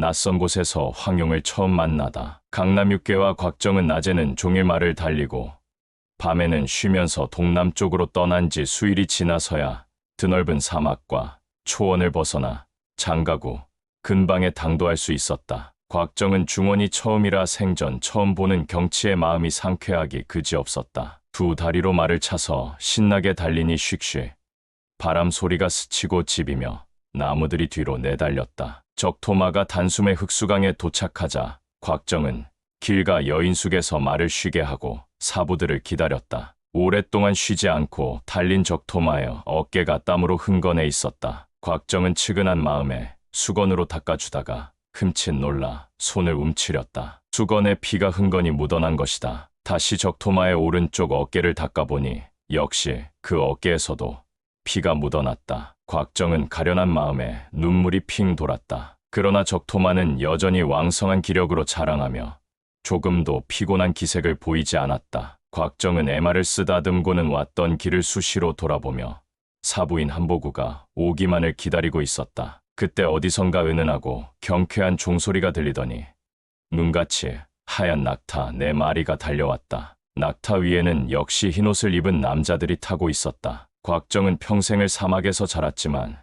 낯선 곳에서 황용을 처음 만나다. 강남 육계와 곽정은 낮에는 종일 말을 달리고 밤에는 쉬면서 동남쪽으로 떠난 지 수일이 지나서야 드넓은 사막과 초원을 벗어나 장가구 근방에 당도할 수 있었다. 곽정은 중원이 처음이라 생전 처음 보는 경치에 마음이 상쾌하기 그지없었다. 두 다리로 말을 차서 신나게 달리니 슉슉 바람 소리가 스치고 집이며 나무들이 뒤로 내달렸다. 적토마가 단숨에 흑수강에 도착하자 곽정은 길가 여인숙에서 말을 쉬게 하고 사부들을 기다렸다. 오랫동안 쉬지 않고 달린 적토마의 어깨가 땀으로 흥건해 있었다. 곽정은 측은한 마음에 수건으로 닦아주다가 흠칫 놀라 손을 움츠렸다. 수건에 피가 흥건히 묻어난 것이다. 다시 적토마의 오른쪽 어깨를 닦아보니 역시 그 어깨에서도 피가 묻어났다. 곽정은 가련한 마음에 눈물이 핑 돌았다. 그러나 적토마는 여전히 왕성한 기력으로 자랑하며 조금도 피곤한 기색을 보이지 않았다. 곽정은 애마를 쓰다듬고는 왔던 길을 수시로 돌아보며 사부인 한보구가 오기만을 기다리고 있었다. 그때 어디선가 은은하고 경쾌한 종소리가 들리더니 눈같이 하얀 낙타 4마리가 달려왔다. 낙타 위에는 역시 흰옷을 입은 남자들이 타고 있었다. 곽정은 평생을 사막에서 자랐지만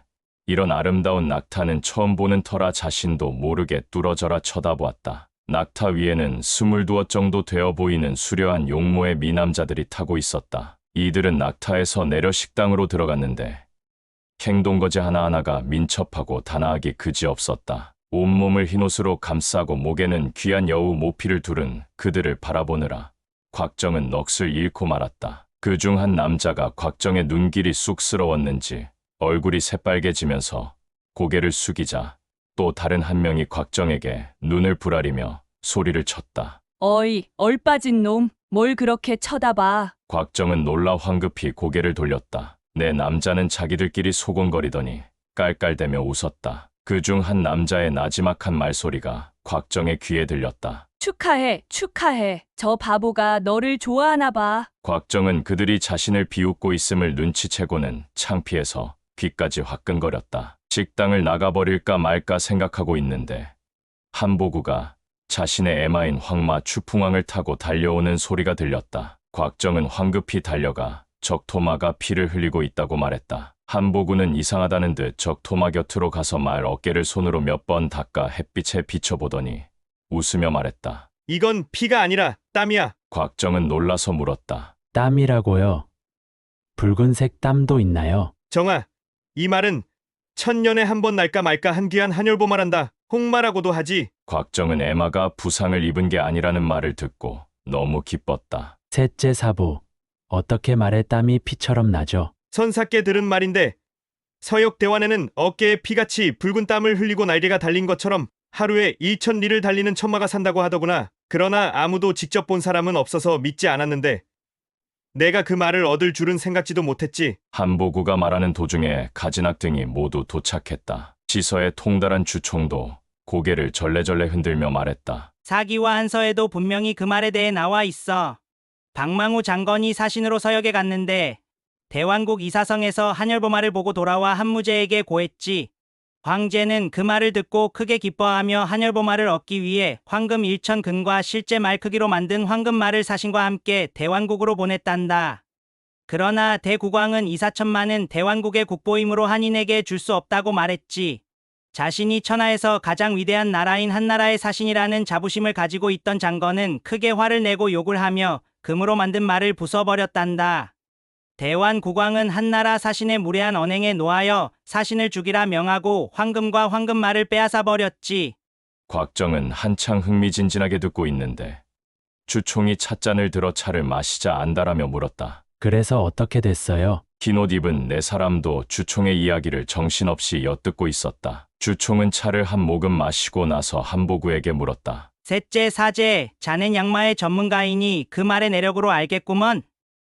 이런 아름다운 낙타는 처음 보는 터라 자신도 모르게 뚫어져라 쳐다보았다. 낙타 위에는 22 정도 되어 보이는 수려한 용모의 미남자들이 타고 있었다. 이들은 낙타에서 내려 식당으로 들어갔는데 행동거지 하나하나가 민첩하고 단아하기 그지없었다. 온몸을 흰옷으로 감싸고 목에는 귀한 여우 모피를 두른 그들을 바라보느라 곽정은 넋을 잃고 말았다. 그중 한 남자가 곽정의 눈길이 쑥스러웠는지 얼굴이 새빨개지면서 고개를 숙이자 또 다른 한 명이 곽정에게 눈을 부라리며 소리를 쳤다. 어이, 얼빠진 놈, 뭘 그렇게 쳐다봐. 곽정은 놀라 황급히 고개를 돌렸다. 내 남자는 자기들끼리 소곤거리더니 깔깔대며 웃었다. 그중 한 남자의 나지막한 말소리가 곽정의 귀에 들렸다. 축하해, 축하해. 저 바보가 너를 좋아하나 봐. 곽정은 그들이 자신을 비웃고 있음을 눈치채고는 창피해서 귀까지 화끈거렸다. 식당을 나가버릴까 말까 생각하고 있는데 한보구가 자신의 애마인 황마 추풍왕을 타고 달려오는 소리가 들렸다. 곽정은 황급히 달려가 적토마가 피를 흘리고 있다고 말했다. 한보구는 이상하다는 듯 적토마 곁으로 가서 말 어깨를 손으로 몇 번 닦아 햇빛에 비춰보더니 웃으며 말했다. 이건 피가 아니라 땀이야. 곽정은 놀라서 물었다. 땀이라고요? 붉은색 땀도 있나요? 정아, 이 말은 천년에 한 번 날까 말까 한 귀한 한열보말한다. 홍마라고도 하지. 곽정은 애마가 부상을 입은 게 아니라는 말을 듣고 너무 기뻤다. 셋째 사부, 어떻게 말에 땀이 피처럼 나죠? 선사께 들은 말인데 서역 대환에는 어깨에 피같이 붉은 땀을 흘리고 날개가 달린 것처럼 하루에 1,000리를 달리는 천마가 산다고 하더구나. 그러나 아무도 직접 본 사람은 없어서 믿지 않았는데 내가 그 말을 얻을 줄은 생각지도 못했지. 한보구가 말하는 도중에 가지낙 등이 모두 도착했다. 시서의 통달한 주총도 고개를 절레절레 흔들며 말했다. 사기와 한서에도 분명히 그 말에 대해 나와 있어. 박망우 장건이 사신으로 서역에 갔는데 대왕국 이사성에서 한열보말을 보고 돌아와 한무제에게 고했지. 황제는 그 말을 듣고 크게 기뻐하며 한열보말을 얻기 위해 황금 1,000근과 실제 말 크기로 만든 황금말을 사신과 함께 대왕국으로 보냈단다. 그러나 대국왕은 이 4천만은 대왕국의 국보이므로 한인에게 줄 수 없다고 말했지. 자신이 천하에서 가장 위대한 나라인 한나라의 사신이라는 자부심을 가지고 있던 장건은 크게 화를 내고 욕을 하며 금으로 만든 말을 부숴버렸단다. 대환국왕은 한나라 사신의 무례한 언행에 노하여 사신을 죽이라 명하고 황금과 황금말을 빼앗아 버렸지. 곽정은 한창 흥미진진하게 듣고 있는데 주총이 찻잔을 들어 차를 마시자 안다라며 물었다. 그래서 어떻게 됐어요? 흰옷 입은 4사람도 주총의 이야기를 정신없이 엿듣고 있었다. 주총은 차를 한 모금 마시고 나서 한보구에게 물었다. 셋째 사제, 자넨 양마의 전문가이니 그 말의 내력으로 알겠구먼.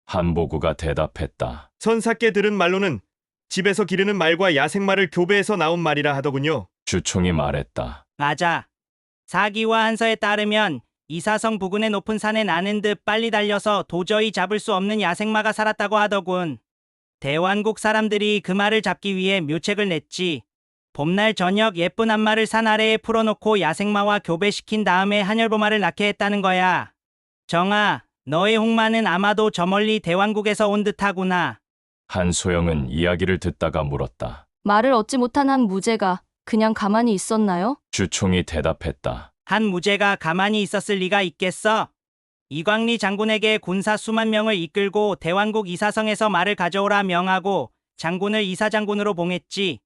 한보구가 대답했다. 선사께 들은 말로는 집에서 기르는 말과 야생말을 교배해서 나온 말이라 하더군요. 주총이 말했다. 맞아. 사기와 한서에 따르면 이사성 부근의 높은 산에 나는 듯 빨리 달려서 도저히 잡을 수 없는 야생마가 살았다고 하더군. 대환국 사람들이 그 말을 잡기 위해 묘책을 냈지. 봄날 저녁 예쁜 안마를 산 아래에 풀어놓고 야생마와 교배시킨 다음에 한열보마를 낳게 했다는 거야. 정아, 너의 홍마는 아마도 저 멀리 대왕국에서 온 듯하구나. 한소영은 이야기를 듣다가 물었다. 말을 얻지 못한 한 무죄가 그냥 가만히 있었나요? 주총이 대답했다. 한 무죄가 가만히 있었을 리가 있겠어? 이광리 장군에게 군사 수만 명을 이끌고 대왕국 이사성에서 말을 가져오라 명하고 장군을 이사장군으로 봉했지.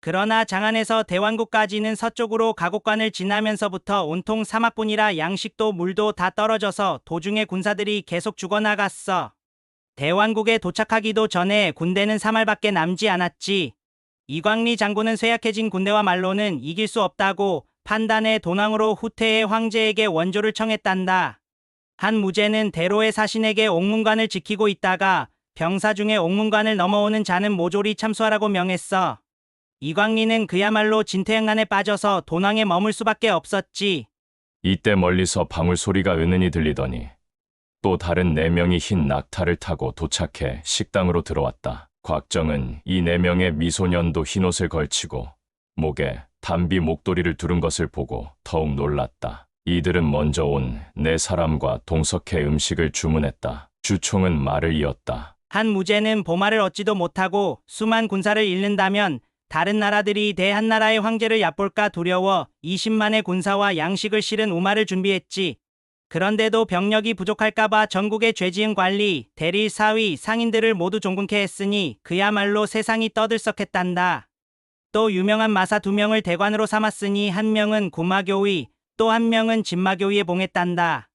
그러나 장안에서 대왕국까지는 서쪽으로 가곡관을 지나면서부터 온통 사막뿐이라 양식도 물도 다 떨어져서 도중에 군사들이 계속 죽어나갔어. 대왕국에 도착하기도 전에 군대는 3알밖에 남지 않았지. 이광리 장군은 쇠약해진 군대와 말로는 이길 수 없다고 판단해 도낭으로 후퇴해 황제에게 원조를 청했단다. 한 무제는 대로의 사신에게 옥문관을 지키고 있다가 병사 중에 옥문관을 넘어오는 자는 모조리 참수하라고 명했어. 이광리는 그야말로 진퇴양난에 빠져서 도낭에 머물 수밖에 없었지. 이때 멀리서 방울 소리가 은은히 들리더니 또 다른 4명이 흰 낙타를 타고 도착해 식당으로 들어왔다. 곽정은 이 4명의 미소년도 흰옷을 걸치고 목에 단비 목도리를 두른 것을 보고 더욱 놀랐다. 이들은 먼저 온 4사람과 동석해 음식을 주문했다. 주총은 말을 이었다. 한 무제는 보말을 얻지도 못하고 수만 군사를 잃는다면 다른 나라들이 대한나라의 황제를 얕볼까 두려워 20만의 군사와 양식을 실은 우마를 준비했지. 그런데도 병력이 부족할까봐 전국의 죄지은 관리, 대리, 사위, 상인들을 모두 종군케 했으니 그야말로 세상이 떠들썩했단다. 또 유명한 마사 2명을 대관으로 삼았으니 한 명은 구마교의, 또 한 명은 진마교의에 봉했단다.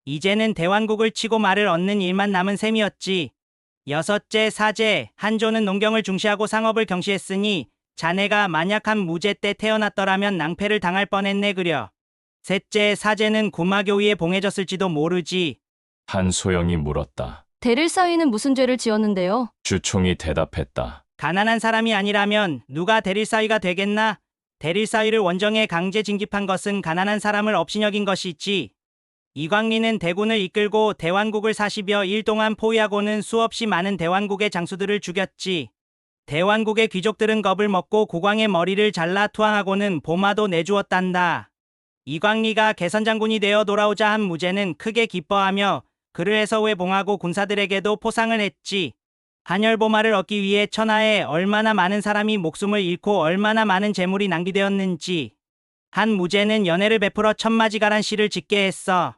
이제는 대왕국을 치고 말을 얻는 일만 남은 셈이었지. 6째 사제, 한조는 농경을 중시하고 상업을 경시했으니 자네가 만약 한 무제 때 태어났더라면 낭패를 당할 뻔했네 그려. 셋째 사제는 구마교의에 봉해졌을지도 모르지. 한소영이 물었다. 대릴사위는 무슨 죄를 지었는데요? 주총이 대답했다. 가난한 사람이 아니라면 누가 대릴사위가 되겠나? 대릴사위를 원정에 강제 징집한 것은 가난한 사람을 업신여긴 것이지. 이광리는 대군을 이끌고 대왕국을 40여 일 동안 포위하고는 수없이 많은 대왕국의 장수들을 죽였지. 대왕국의 귀족들은 겁을 먹고 국왕의 머리를 잘라 투항하고는 보마도 내주었단다. 이광리가 개선장군이 되어 돌아오자 한 무제는 크게 기뻐하며 그를 해서회 봉하고 군사들에게도 포상을 했지. 한열보마를 얻기 위해 천하에 얼마나 많은 사람이 목숨을 잃고 얼마나 많은 재물이 낭비되었는지. 한 무제는 연회를 베풀어 천마지가란 시를 짓게 했어.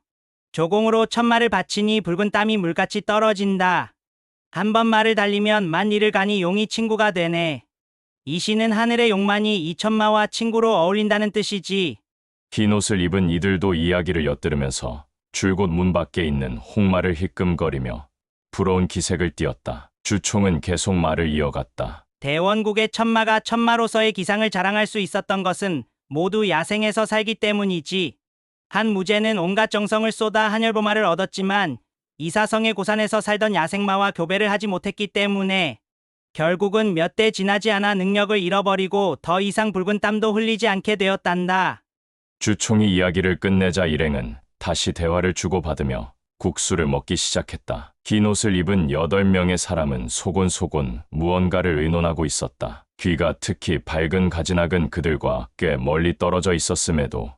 조공으로 천마를 바치니 붉은 땀이 물같이 떨어진다. 한 번 말을 달리면 만 리를 가니 용이 친구가 되네. 이 시는 하늘의 용만이 이 천마와 친구로 어울린다는 뜻이지. 흰옷을 입은 이들도 이야기를 엿들으면서 줄곧 문 밖에 있는 홍마를 힐끔거리며 부러운 기색을 띠었다. 주총은 계속 말을 이어갔다. 대원국의 천마가 천마로서의 기상을 자랑할 수 있었던 것은 모두 야생에서 살기 때문이지. 한 무제는 온갖 정성을 쏟아 한열보마를 얻었지만 이사성의 고산에서 살던 야생마와 교배를 하지 못했기 때문에 결국은 몇 대 지나지 않아 능력을 잃어버리고 더 이상 붉은 땀도 흘리지 않게 되었단다. 주총이 이야기를 끝내자 일행은 다시 대화를 주고받으며 국수를 먹기 시작했다. 흰 옷을 입은 8명의 사람은 소곤소곤 무언가를 의논하고 있었다. 귀가 특히 밝은 가지낙은 그들과 꽤 멀리 떨어져 있었음에도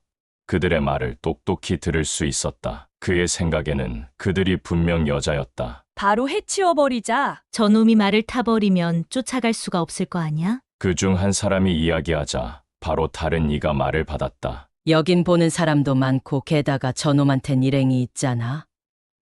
그들의 말을 똑똑히 들을 수 있었다. 그의 생각에는 그들이 분명 여자였다. 바로 해치워버리자. 저놈이 말을 타버리면 쫓아갈 수가 없을 거 아니야? 그중 한 사람이 이야기하자 바로 다른 이가 말을 받았다. 여긴 보는 사람도 많고 게다가 저놈한텐 일행이 있잖아.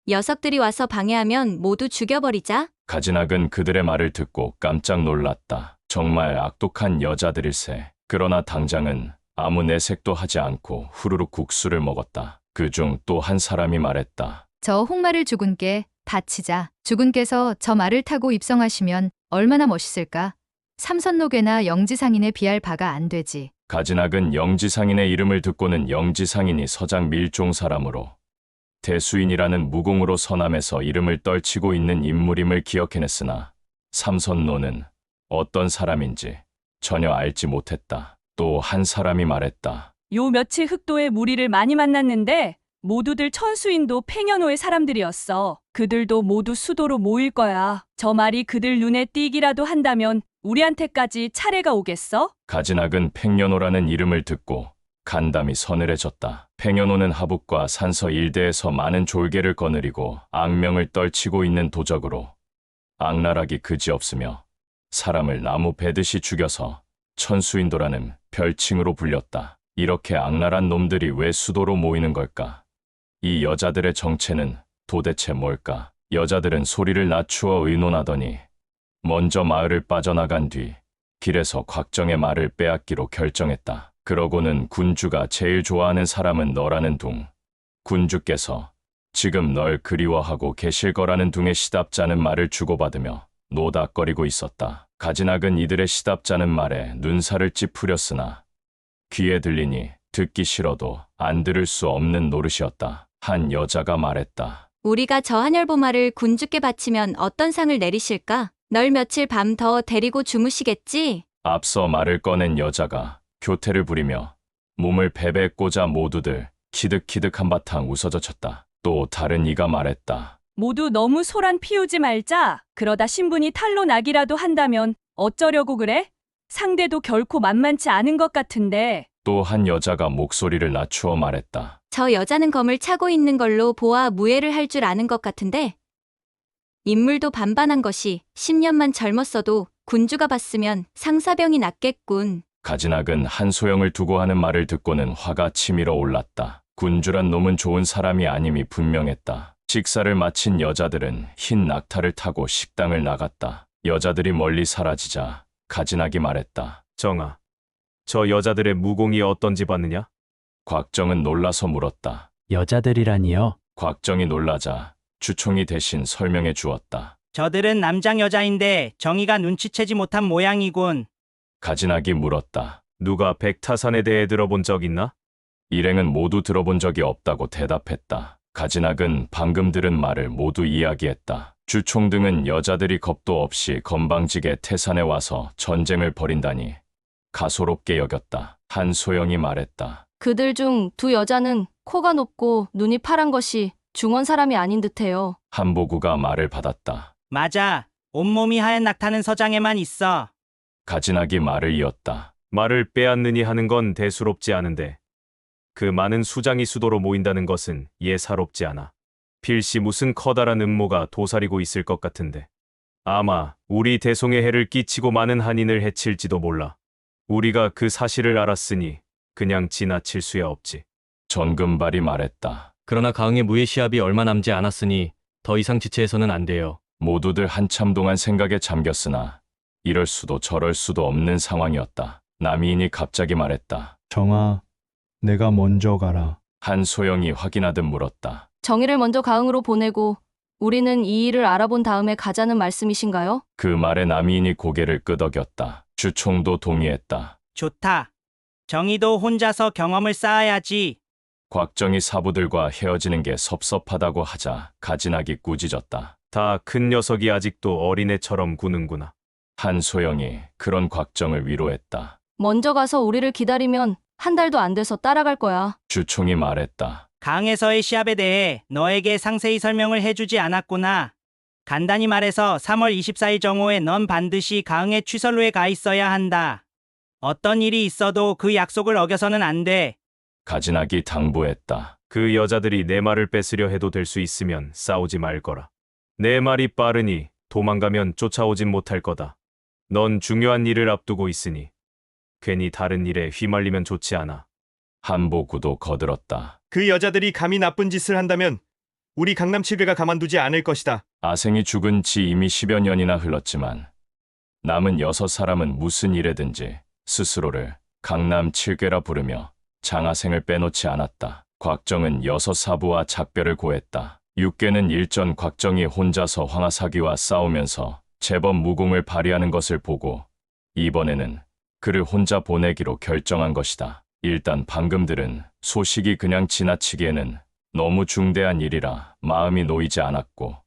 녀석들이 와서 방해하면 모두 죽여버리자. 가지낙은 그들의 말을 듣고 깜짝 놀랐다. 정말 악독한 여자들일세. 그러나 당장은 아무 내색도 하지 않고 후루룩 국수를 먹었다. 그중 또 한 사람이 말했다. 저 홍마를 주군께 바치자. 주군께서 저 말을 타고 입성하시면 얼마나 멋있을까? 삼선노계나 영지상인에 비할 바가 안 되지. 가지낙은 영지상인의 이름을 듣고는 영지상인이 서장 밀종 사람으로 대수인이라는 무공으로 서남에서 이름을 떨치고 있는 인물임을 기억해냈으나 삼선노는 어떤 사람인지 전혀 알지 못했다. 또 한 사람이 말했다. 요 며칠 흑도에 무리를 많이 만났는데 모두들 천수인도 팽현호의 사람들이었어. 그들도 모두 수도로 모일 거야. 저 말이 그들 눈에 띄기라도 한다면 우리한테까지 차례가 오겠어? 가진학은 팽려노라는 이름을 듣고 간담이 서늘해졌다. 팽려노는 하북과 산서 일대에서 많은 졸개를 거느리고 악명을 떨치고 있는 도적으로 악랄하기 그지없으며 사람을 나무 베듯이 죽여서 천수인도라는 별칭으로 불렸다. 이렇게 악랄한 놈들이 왜 수도로 모이는 걸까? 이 여자들의 정체는 도대체 뭘까? 여자들은 소리를 낮추어 의논하더니 먼저 마을을 빠져나간 뒤 길에서 곽정의 말을 빼앗기로 결정했다. 그러고는 군주가 제일 좋아하는 사람은 너라는 둥. 군주께서 지금 널 그리워하고 계실 거라는 둥의 시답자는 말을 주고받으며 노닥거리고 있었다. 가진학은 이들의 시답자는 말에 눈살을 찌푸렸으나 귀에 들리니 듣기 싫어도 안 들을 수 없는 노릇이었다. 한 여자가 말했다. 우리가 저 한열보마를 군주께 바치면 어떤 상을 내리실까? 널 며칠 밤 더 데리고 주무시겠지? 앞서 말을 꺼낸 여자가 교태를 부리며 몸을 베베 꽂아 모두들 키득키득 한바탕 웃어져 쳤다. 또 다른 이가 말했다. 모두 너무 소란 피우지 말자. 그러다 신분이 탈로 나기라도 한다면 어쩌려고 그래? 상대도 결코 만만치 않은 것 같은데. 또 한 여자가 목소리를 낮추어 말했다. 저 여자는 검을 차고 있는 걸로 보아 무예를 할 줄 아는 것 같은데. 인물도 반반한 것이 10년만 젊었어도 군주가 봤으면 상사병이 났겠군. 가진학은 한소영을 두고 하는 말을 듣고는 화가 치밀어 올랐다. 군주란 놈은 좋은 사람이 아님이 분명했다. 식사를 마친 여자들은 흰 낙타를 타고 식당을 나갔다. 여자들이 멀리 사라지자 가진학이 말했다. 정아, 저 여자들의 무공이 어떤지 봤느냐? 곽정은 놀라서 물었다. 여자들이라니요? 곽정이 놀라자 주총이 대신 설명해 주었다. 저들은 남장 여자인데 정의가 눈치채지 못한 모양이군. 가진학이 물었다. 누가 백타산에 대해 들어본 적 있나? 일행은 모두 들어본 적이 없다고 대답했다. 가진학은 방금 들은 말을 모두 이야기했다. 주총 등은 여자들이 겁도 없이 건방지게 태산에 와서 전쟁을 벌인다니 가소롭게 여겼다. 한소영이 말했다. 그들 중 두 여자는 코가 높고 눈이 파란 것이 중원 사람이 아닌 듯해요. 한보구가 말을 받았다. 맞아. 온몸이 하얀 낙타는 서장에만 있어. 가진학이 말을 이었다. 말을 빼앗느니 하는 건 대수롭지 않은데 그 많은 수장이 수도로 모인다는 것은 예사롭지 않아. 필시 무슨 커다란 음모가 도사리고 있을 것 같은데 아마 우리 대송에 해를 끼치고 많은 한인을 해칠지도 몰라. 우리가 그 사실을 알았으니 그냥 지나칠 수야 없지. 전금발이 말했다. 그러나 가흥의 무예 시합이 얼마 남지 않았으니 더 이상 지체해서는 안 돼요. 모두들 한참 동안 생각에 잠겼으나 이럴 수도 저럴 수도 없는 상황이었다. 남이인이 갑자기 말했다. 정아, 내가 먼저 가라. 한소영이 확인하듯 물었다. 정의를 먼저 가흥으로 보내고 우리는 이 일을 알아본 다음에 가자는 말씀이신가요? 그 말에 남이인이 고개를 끄덕였다. 주총도 동의했다. 좋다. 정의도 혼자서 경험을 쌓아야지. 곽정이 사부들과 헤어지는 게 섭섭하다고 하자 가진학이 꾸짖었다. 다 큰 녀석이 아직도 어린애처럼 구는구나. 한소영이 그런 곽정을 위로했다. 먼저 가서 우리를 기다리면 한 달도 안 돼서 따라갈 거야. 주총이 말했다. 가흥에서의 시합에 대해 너에게 상세히 설명을 해주지 않았구나. 간단히 말해서 3월 24일 정오에 넌 반드시 가흥의 취설로에 가 있어야 한다. 어떤 일이 있어도 그 약속을 어겨서는 안 돼. 가진학이 당부했다. 그 여자들이 내 말을 뺏으려 해도 될 수 있으면 싸우지 말거라. 내 말이 빠르니 도망가면 쫓아오진 못할 거다. 넌 중요한 일을 앞두고 있으니 괜히 다른 일에 휘말리면 좋지 않아. 한보구도 거들었다. 그 여자들이 감히 나쁜 짓을 한다면 우리 강남 7괴가 가만두지 않을 것이다. 아생이 죽은 지 이미 10여 년이나 흘렀지만 남은 6사람은 무슨 일에든지 스스로를 강남 7괴라 부르며 장하생을 빼놓지 않았다. 곽정은 6사부와 작별을 고했다. 6괴는 일전 곽정이 혼자서 황하사기와 싸우면서 제법 무공을 발휘하는 것을 보고 이번에는 그를 혼자 보내기로 결정한 것이다. 일단 방금 들은 소식이 그냥 지나치기에는 너무 중대한 일이라 마음이 놓이지 않았고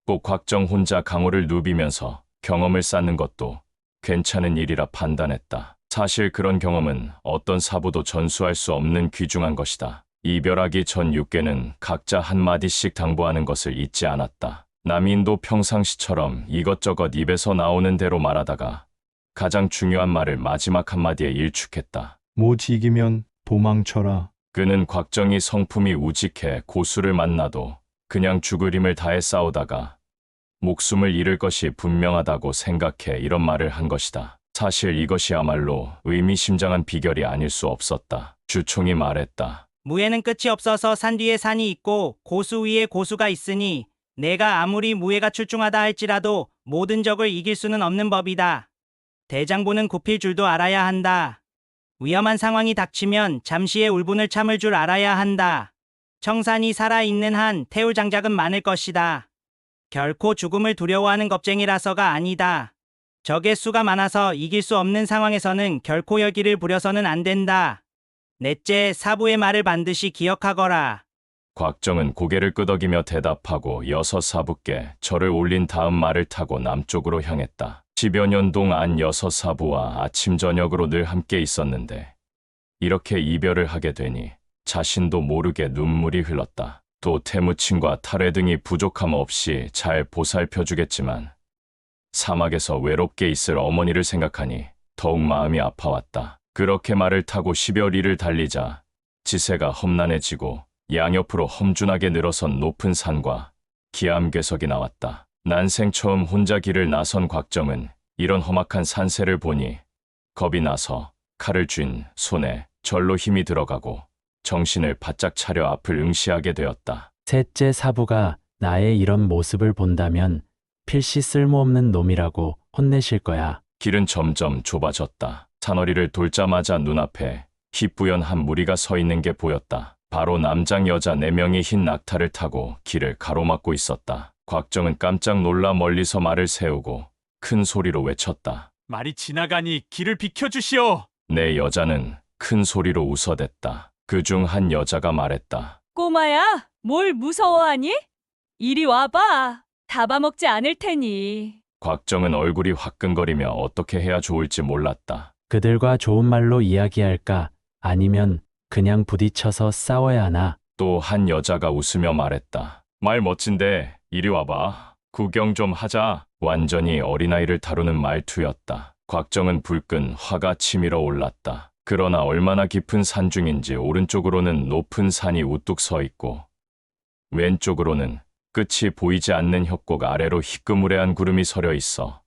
꼭 곽정 혼자 강호를 누비면서 경험을 쌓는 것도 괜찮은 일이라 판단했다. 사실 그런 경험은 어떤 사부도 전수할 수 없는 귀중한 것이다. 이별하기 전 6괴는 각자 한마디씩 당부하는 것을 잊지 않았다. 남인도 평상시처럼 이것저것 입에서 나오는 대로 말하다가 가장 중요한 말을 마지막 한마디에 일축했다. 못 이기면 도망쳐라. 그는 곽정이 성품이 우직해 고수를 만나도 그냥 죽을 힘을 다해 싸우다가 목숨을 잃을 것이 분명하다고 생각해 이런 말을 한 것이다. 사실 이것이야말로 의미심장한 비결이 아닐 수 없었다. 주총이 말했다. 무예는 끝이 없어서 산 뒤에 산이 있고 고수 위에 고수가 있으니 내가 아무리 무예가 출중하다 할지라도 모든 적을 이길 수는 없는 법이다. 대장부는 굽힐 줄도 알아야 한다. 위험한 상황이 닥치면 잠시의 울분을 참을 줄 알아야 한다. 청산이 살아있는 한 태울 장작은 많을 것이다. 결코 죽음을 두려워하는 겁쟁이라서가 아니다. 적의 수가 많아서 이길 수 없는 상황에서는 결코 열기를 부려서는 안 된다. 넷째, 사부의 말을 반드시 기억하거라. 곽정은 고개를 끄덕이며 대답하고 여섯 사부께 절을 올린 다음 말을 타고 남쪽으로 향했다. 10여 년 동안 여섯 사부와 아침 저녁으로 늘 함께 있었는데 이렇게 이별을 하게 되니 자신도 모르게 눈물이 흘렀다. 또 태무친과 탈회 등이 부족함 없이 잘 보살펴주겠지만 사막에서 외롭게 있을 어머니를 생각하니 더욱 마음이 아파왔다. 그렇게 말을 타고 10여 리를 달리자 지세가 험난해지고 양옆으로 험준하게 늘어선 높은 산과 기암괴석이 나왔다. 난생 처음 혼자 길을 나선 곽정은 이런 험악한 산세를 보니 겁이 나서 칼을 쥔 손에 절로 힘이 들어가고 정신을 바짝 차려 앞을 응시하게 되었다. 셋째 사부가 나의 이런 모습을 본다면 필시 쓸모없는 놈이라고 혼내실 거야. 길은 점점 좁아졌다. 산허리를 돌자마자 눈앞에 희뿌연 한 무리가 서 있는 게 보였다. 바로 남장 여자 4명이 흰 낙타를 타고 길을 가로막고 있었다. 곽정은 깜짝 놀라 멀리서 말을 세우고 큰 소리로 외쳤다. 말이 지나가니 길을 비켜주시오. 네 여자는 큰 소리로 웃어댔다. 그중 한 여자가 말했다. 꼬마야, 뭘 무서워하니? 이리 와봐. 잡아먹지 않을 테니. 곽정은 얼굴이 화끈거리며 어떻게 해야 좋을지 몰랐다. 그들과 좋은 말로 이야기할까? 아니면 그냥 부딪혀서 싸워야 하나? 또 한 여자가 웃으며 말했다. 말 멋진데 이리 와봐. 구경 좀 하자. 완전히 어린아이를 다루는 말투였다. 곽정은 불끈 화가 치밀어 올랐다. 그러나 얼마나 깊은 산중인지 오른쪽으로는 높은 산이 우뚝 서 있고 왼쪽으로는 끝이 보이지 않는 협곡 아래로 희끄무레한 구름이 서려 있어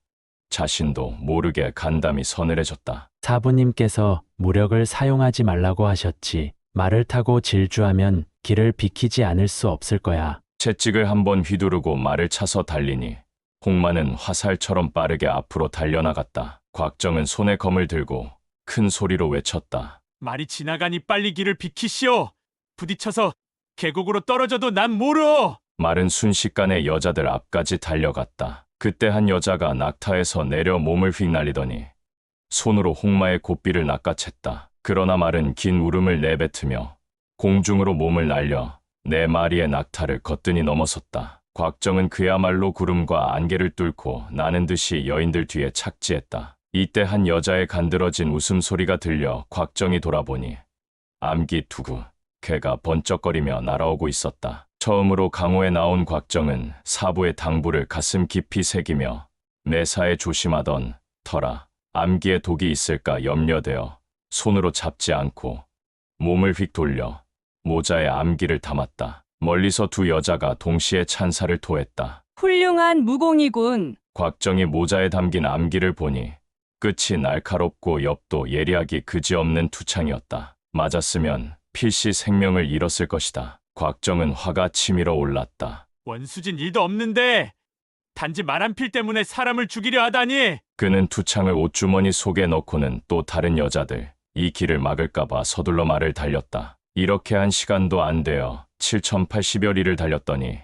자신도 모르게 간담이 서늘해졌다. 사부님께서 무력을 사용하지 말라고 하셨지. 말을 타고 질주하면 길을 비키지 않을 수 없을 거야. 채찍을 한번 휘두르고 말을 차서 달리니 홍마는 화살처럼 빠르게 앞으로 달려나갔다. 곽정은 손에 검을 들고 큰 소리로 외쳤다. 말이 지나가니 빨리 길을 비키시오. 부딪혀서 계곡으로 떨어져도 난 모르오. 말은 순식간에 여자들 앞까지 달려갔다. 그때 한 여자가 낙타에서 내려 몸을 휙날리더니 손으로 홍마의 고삐를 낚아챘다. 그러나 말은 긴 울음을 내뱉으며 공중으로 몸을 날려 4마리의 낙타를 거뜬히 넘어섰다. 곽정은 그야말로 구름과 안개를 뚫고 나는 듯이 여인들 뒤에 착지했다. 이때 한 여자의 간드러진 웃음소리가 들려 곽정이 돌아보니 암기 투구 개가 번쩍거리며 날아오고 있었다. 처음으로 강호에 나온 곽정은 사부의 당부를 가슴 깊이 새기며 매사에 조심하던 터라 암기에 독이 있을까 염려되어 손으로 잡지 않고 몸을 휙 돌려 모자에 암기를 담았다. 멀리서 두 여자가 동시에 찬사를 토했다. 훌륭한 무공이군. 곽정이 모자에 담긴 암기를 보니 끝이 날카롭고 엽도 예리하기 그지없는 투창이었다. 맞았으면 필시 생명을 잃었을 것이다. 곽정은 화가 치밀어 올랐다. 원수진 일도 없는데 단지 말 한 필 때문에 사람을 죽이려 하다니. 그는 투창을 옷주머니 속에 넣고는 또 다른 여자들 이 길을 막을까봐 서둘러 말을 달렸다. 이렇게 한 시간도 안 되어 7080여 리를 달렸더니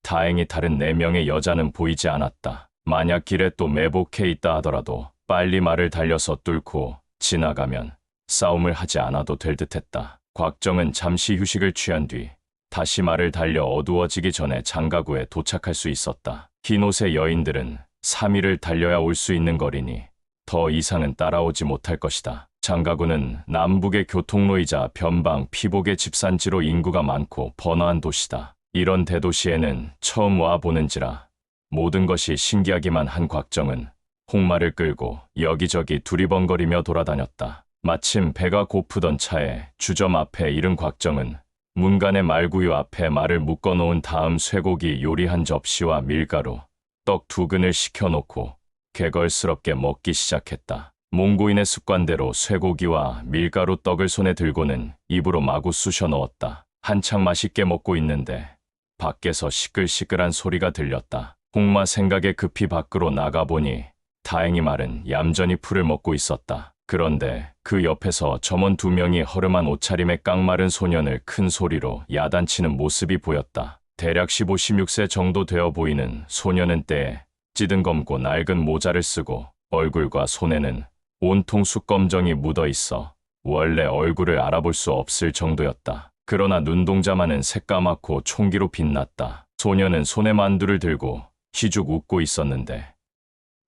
다행히 다른 4명의 여자는 보이지 않았다. 만약 길에 또 매복해 있다 하더라도 빨리 말을 달려서 뚫고 지나가면 싸움을 하지 않아도 될 듯했다. 곽정은 잠시 휴식을 취한 뒤 다시 말을 달려 어두워지기 전에 장가구에 도착할 수 있었다. 흰옷의 여인들은 3일을 달려야 올 수 있는 거리니 더 이상은 따라오지 못할 것이다. 장가구는 남북의 교통로이자 변방 피복의 집산지로 인구가 많고 번화한 도시다. 이런 대도시에는 처음 와 보는지라 모든 것이 신기하기만 한 곽정은 홍마를 끌고 여기저기 두리번거리며 돌아다녔다. 마침 배가 고프던 차에 주점 앞에 이른 곽정은 문간의 말구유 앞에 말을 묶어놓은 다음 쇠고기 요리 한 접시와 밀가루, 떡 2근을 시켜놓고 개걸스럽게 먹기 시작했다. 몽고인의 습관대로 쇠고기와 밀가루 떡을 손에 들고는 입으로 마구 쑤셔 넣었다. 한창 맛있게 먹고 있는데 밖에서 시끌시끌한 소리가 들렸다. 홍마 생각에 급히 밖으로 나가보니 다행히 말은 얌전히 풀을 먹고 있었다. 그런데 그 옆에서 점원 2명이 허름한 옷차림의 깡마른 소년을 큰 소리로 야단치는 모습이 보였다. 대략 15, 16세 정도 되어 보이는 소년은 때에 찌든 검고 낡은 모자를 쓰고 얼굴과 손에는 온통 숯검정이 묻어 있어 원래 얼굴을 알아볼 수 없을 정도였다. 그러나 눈동자만은 새까맣고 총기로 빛났다. 소년은 손에 만두를 들고 희죽 웃고 있었는데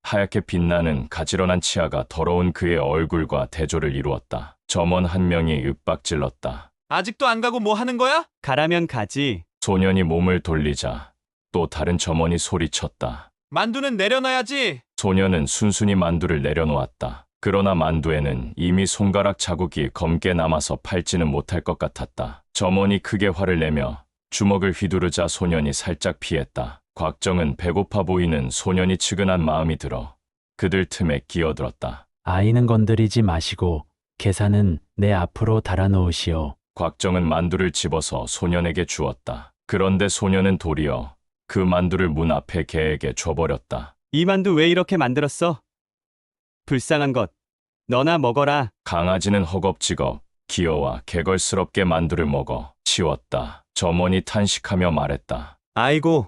하얗게 빛나는 가지런한 치아가 더러운 그의 얼굴과 대조를 이루었다. 점원 한 명이 윽박질렀다. 아직도 안 가고 뭐 하는 거야? 가라면 가지. 소년이 몸을 돌리자 또 다른 점원이 소리쳤다. 만두는 내려놔야지. 소년은 순순히 만두를 내려놓았다. 그러나 만두에는 이미 손가락 자국이 검게 남아서 팔지는 못할 것 같았다. 점원이 크게 화를 내며 주먹을 휘두르자 소년이 살짝 피했다. 곽정은 배고파 보이는 소년이 측은한 마음이 들어 그들 틈에 끼어들었다. 아이는 건드리지 마시고 계산은 내 앞으로 달아놓으시오. 곽정은 만두를 집어서 소년에게 주었다. 그런데 소년은 도리어 그 만두를 문 앞에 개에게 줘버렸다. 이 만두 왜 이렇게 만들었어? 불쌍한 것. 너나 먹어라. 강아지는 허겁지겁 기어와 개걸스럽게 만두를 먹어 치웠다. 점원이 탄식하며 말했다. 아이고,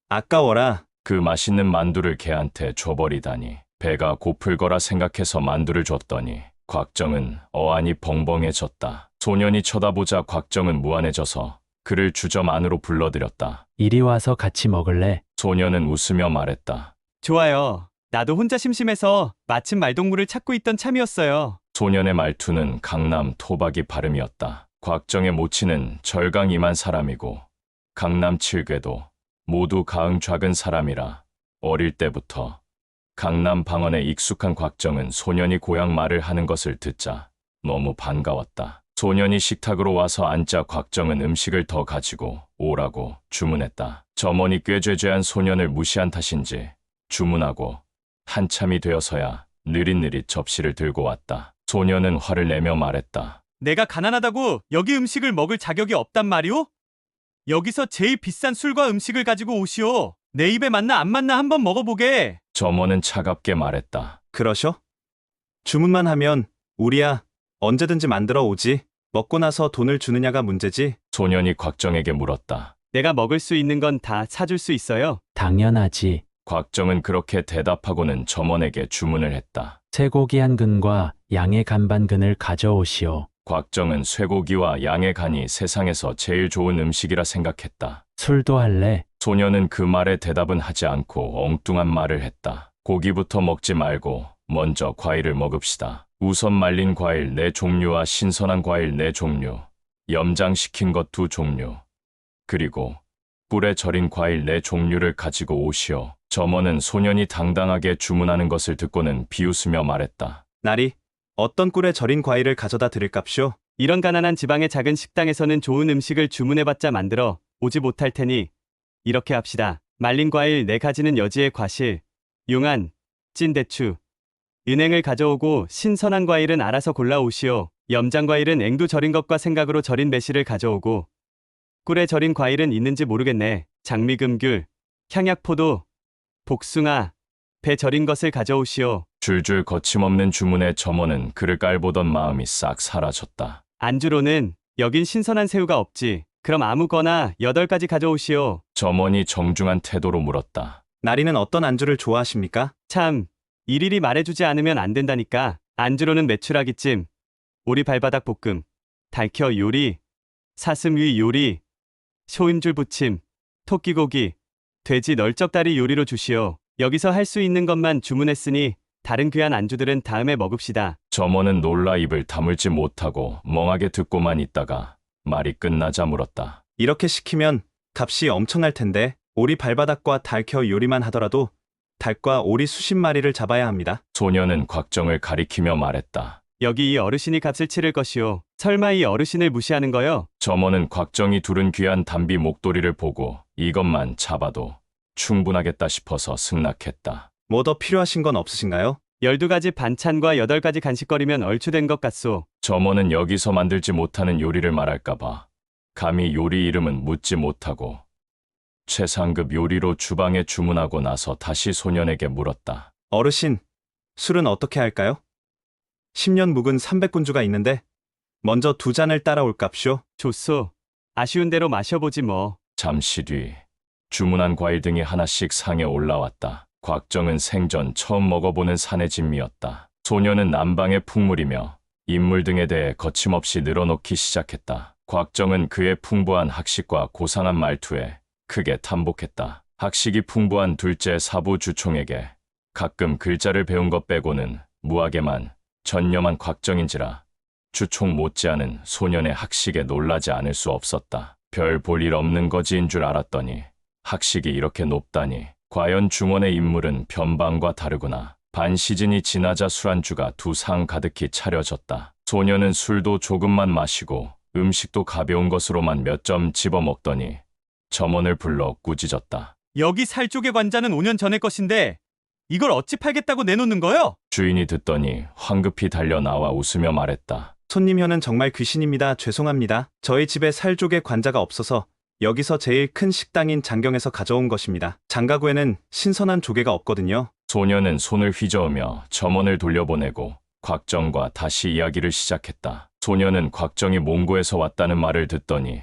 아까워라. 그 맛있는 만두를 개한테 줘버리다니. 배가 고플 거라 생각해서 만두를 줬더니 곽정은 어안이 벙벙해졌다. 소년이 쳐다보자 곽정은 무안해져서 그를 주점 안으로 불러들였다. 이리 와서 같이 먹을래? 소년은 웃으며 말했다. 좋아요. 나도 혼자 심심해서 마침 말동무를 찾고 있던 참이었어요. 소년의 말투는 강남 토박이 발음이었다. 곽정의 모친은 절강 이만 사람이고 강남 7궤도 모두 가흥 좌근 사람이라 어릴 때부터 강남 방언에 익숙한 곽정은 소년이 고향 말을 하는 것을 듣자 너무 반가웠다. 소년이 식탁으로 와서 앉자 곽정은 음식을 더 가지고 오라고 주문했다. 점원이 꾀죄죄한 소년을 무시한 탓인지 주문하고 한참이 되어서야 느릿느릿 접시를 들고 왔다. 소년은 화를 내며 말했다. 내가 가난하다고 여기 음식을 먹을 자격이 없단 말이오? 여기서 제일 비싼 술과 음식을 가지고 오시오. 내 입에 맞나 안 맞나 한번 먹어보게. 점원은 차갑게 말했다. 그러셔? 주문만 하면 우리야 언제든지 만들어 오지. 먹고 나서 돈을 주느냐가 문제지. 소년이 곽정에게 물었다. 내가 먹을 수 있는 건 다 사줄 수 있어요. 당연하지. 곽정은 그렇게 대답하고는 점원에게 주문을 했다. 쇠고기 한 근과 양의 간 반 근을 가져오시오. 곽정은 쇠고기와 양의 간이 세상에서 제일 좋은 음식이라 생각했다. 술도 할래? 소년은 그 말에 대답은 하지 않고 엉뚱한 말을 했다. 고기부터 먹지 말고 먼저 과일을 먹읍시다. 우선 말린 과일 4종류와 신선한 과일 4종류, 염장시킨 것 2종류, 그리고 꿀에 절인 과일 4종류를 가지고 오시오. 점원은 소년이 당당하게 주문하는 것을 듣고는 비웃으며 말했다. 나리, 어떤 꿀에 절인 과일을 가져다 드릴깝쇼? 이런 가난한 지방의 작은 식당에서는 좋은 음식을 주문해봤자 만들어 오지 못할 테니 이렇게 합시다. 말린 과일 4가지는 여지의 과실, 융안, 찐대추, 은행을 가져오고 신선한 과일은 알아서 골라오시오. 염장 과일은 앵두 절인 것과 생각으로 절인 매실을 가져오고 꿀에 절인 과일은 있는지 모르겠네. 장미금귤, 향약포도, 복숭아, 배 절인 것을 가져오시오. 줄줄 거침없는 주문에 점원은 그를 깔보던 마음이 싹 사라졌다. 안주로는 여긴 신선한 새우가 없지. 그럼 아무거나 8가지 가져오시오. 점원이 정중한 태도로 물었다. 나리는 어떤 안주를 좋아하십니까? 참, 일일이 말해주지 않으면 안 된다니까. 안주로는 메추라기찜, 오리 발바닥 볶음, 달켜 요리, 사슴위 요리, 쇼임줄 부침, 토끼고기, 돼지 널쩍다리 요리로 주시오. 여기서 할 수 있는 것만 주문했으니 다른 귀한 안주들은 다음에 먹읍시다. 점원은 놀라 입을 다물지 못하고 멍하게 듣고만 있다가 말이 끝나자 물었다. 이렇게 시키면 값이 엄청날 텐데 오리 발바닥과 달켜 요리만 하더라도 닭과 오리 수십 마리를 잡아야 합니다. 소녀는 곽정을 가리키며 말했다. 여기 이 어르신이 값을 치를 것이오. 설마 이 어르신을 무시하는 거요? 점원은 곽정이 두른 귀한 담비 목도리를 보고 이것만 잡아도 충분하겠다 싶어서 승낙했다. 뭐 더 필요하신 건 없으신가요? 12가지 반찬과 8가지 간식거리면 얼추된 것 같소. 점원은 여기서 만들지 못하는 요리를 말할까봐 감히 요리 이름은 묻지 못하고 최상급 요리로 주방에 주문하고 나서 다시 소년에게 물었다. 어르신, 술은 어떻게 할까요? 10년 묵은 300군주가 있는데 먼저 2잔을 따라올 값쇼. 좋소. 아쉬운 대로 마셔보지 뭐. 잠시 뒤 주문한 과일 등이 하나씩 상에 올라왔다. 곽정은 생전 처음 먹어보는 산의 진미였다. 소녀는 난방에 풍물이며 인물 등에 대해 거침없이 늘어놓기 시작했다. 곽정은 그의 풍부한 학식과 고상한 말투에 크게 탐복했다. 학식이 풍부한 둘째 사부 주총에게 가끔 글자를 배운 것 빼고는 무학에만 전념한 곽정인지라 주총 못지않은 소년의 학식에 놀라지 않을 수 없었다. 별 볼 일 없는 거지인 줄 알았더니 학식이 이렇게 높다니. 과연 중원의 인물은 변방과 다르구나. 반 시즌이 지나자 술안주가 2상 가득히 차려졌다. 소녀는 술도 조금만 마시고 음식도 가벼운 것으로만 몇 점 집어먹더니 점원을 불러 꾸짖었다. 여기 살쪽의 관자는 5년 전의 것인데 이걸 어찌 팔겠다고 내놓는 거요? 주인이 듣더니 황급히 달려 나와 웃으며 말했다. 손님 혀는 정말 귀신입니다. 죄송합니다. 저희 집에 살조개 관자가 없어서 여기서 제일 큰 식당인 장경에서 가져온 것입니다. 장가구에는 신선한 조개가 없거든요. 소녀는 손을 휘저으며 점원을 돌려보내고 곽정과 다시 이야기를 시작했다. 소녀는 곽정이 몽고에서 왔다는 말을 듣더니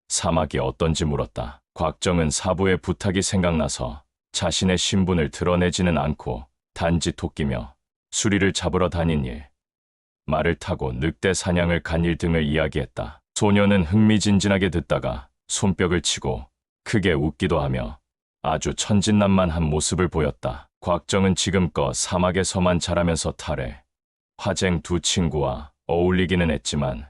사막이 어떤지 물었다. 곽정은 사부의 부탁이 생각나서 자신의 신분을 드러내지는 않고 단지 토끼며 수리를 잡으러 다닌 일, 말을 타고 늑대 사냥을 간 일 등을 이야기했다. 소녀는 흥미진진하게 듣다가 손뼉을 치고 크게 웃기도 하며 아주 천진난만한 모습을 보였다. 곽정은 지금껏 사막에서만 자라면서 탈해, 화쟁 2 친구와 어울리기는 했지만